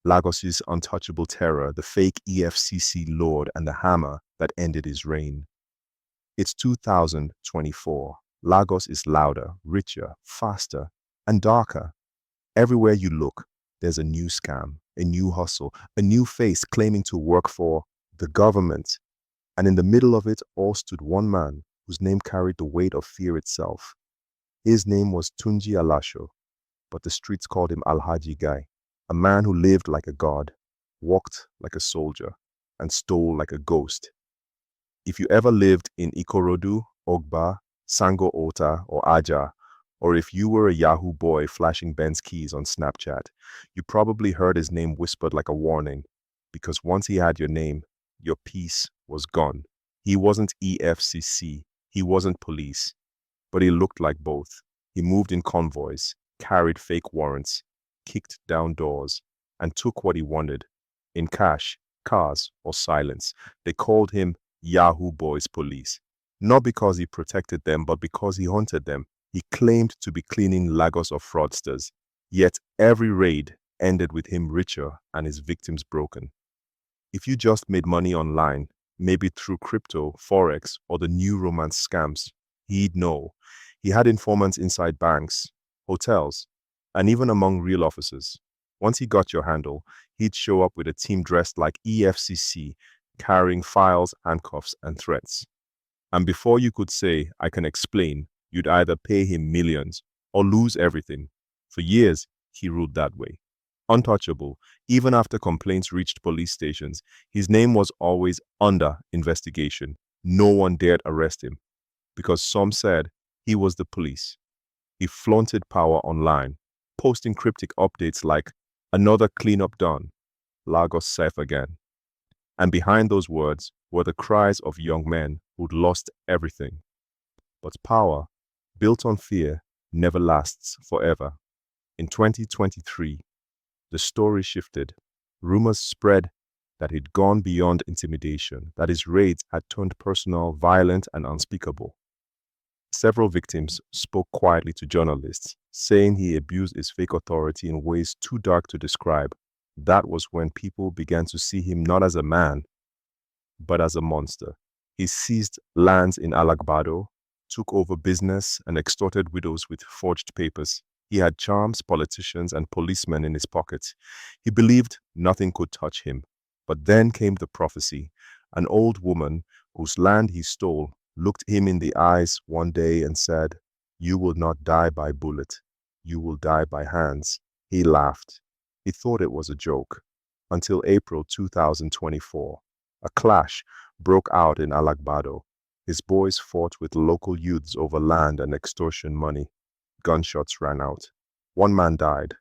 Lagos's untouchable terror, the fake EFCC lord, and the hammer that ended his reign. It's 2024. Lagos is louder, richer, faster, and darker. Everywhere you look, there's a new scam, a new hustle, a new face claiming to work for the government. And in the middle of it all stood one man whose name carried the weight of fear itself. His name was Tunji Alasho, but the streets called him Alhaji Guy, a man who lived like a god, walked like a soldier, and stole like a ghost. If you ever lived in Ikorodu, Ogba, Sango Ota, or Aja, or if you were a Yahoo boy flashing Ben's keys on Snapchat, you probably heard his name whispered like a warning, because once he had your name, your peace was gone. He wasn't EFCC, he wasn't police, but he looked like both. He moved in convoys, carried fake warrants, kicked down doors, and took what he wanted, in cash, cars, or silence. They called him Yahoo Boys Police, not because he protected them, but because he hunted them. He claimed to be cleaning Lagos of fraudsters, yet every raid ended with him richer and his victims broken. If you just made money online, maybe through crypto, forex, or the new romance scams, he'd know. He had informants inside banks, hotels, and even among real officers. Once he got your handle, he'd show up with a team dressed like EFCC, carrying files, handcuffs, and threats. And before you could say, "I can explain," you'd either pay him millions or lose everything. For years, he ruled that way. Untouchable, even after complaints reached police stations, his name was always under investigation. No one dared arrest him, because some said he was the police. He flaunted power online, posting cryptic updates like, "Another cleanup done, Lagos safe again." And behind those words were the cries of young men who'd lost everything. But power, built on fear, never lasts forever. In 2023, the story shifted. Rumors spread that he'd gone beyond intimidation, that his raids had turned personal, violent, and unspeakable. Several victims spoke quietly to journalists, saying he abused his fake authority in ways too dark to describe. That was when people began to see him not as a man, but as a monster. He seized lands in Alagbado, took over business, and extorted widows with forged papers. He had charms, politicians, and policemen in his pockets. He believed nothing could touch him. But then came the prophecy. An old woman whose land he stole looked him in the eyes one day and said, "You will not die by bullet. You will die by hands." He laughed. He thought it was a joke. Until April 2024, a clash broke out in Alagbado. His boys fought with local youths over land and extortion money. Gunshots rang out. One man died.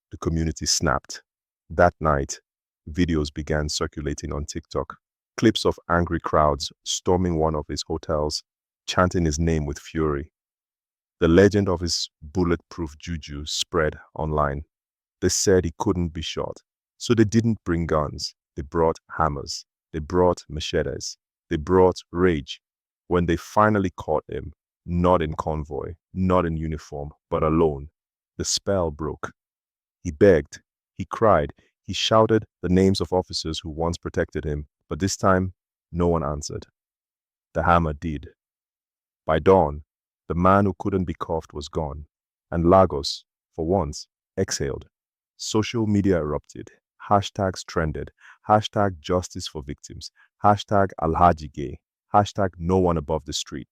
The community snapped. That night, videos began circulating on TikTok. Clips of angry crowds storming one of his hotels, chanting his name with fury. The legend of his bulletproof juju spread online. They said he couldn't be shot, so they didn't bring guns. They brought hammers. They brought machetes. They brought rage. When they finally caught him, not in convoy, not in uniform, but alone, the spell broke. He begged. He cried. He shouted the names of officers who once protected him, but this time, no one answered. The hammer did. By dawn, the man who couldn't be cuffed was gone, and Lagos, for once, exhaled. Social media erupted. Hashtags trended. Hashtag justice for victims. Hashtag Alhaji Gay. Hashtag no one above the street.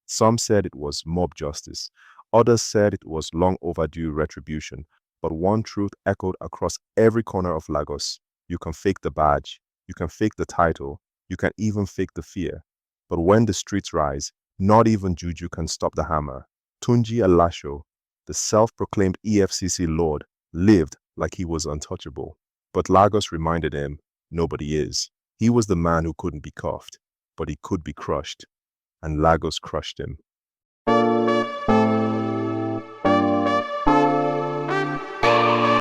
Some said it was mob justice. Others said it was long overdue retribution. But one truth echoed across every corner of Lagos. You can fake the badge. You can fake the title. You can even fake the fear. But when the streets rise, not even juju can stop the hammer. Tunji Alasho, the self-proclaimed EFCC lord, lived like he was untouchable. But Lagos reminded him, nobody is. He was the man who couldn't be cuffed, but he could be crushed. And Lagos crushed him.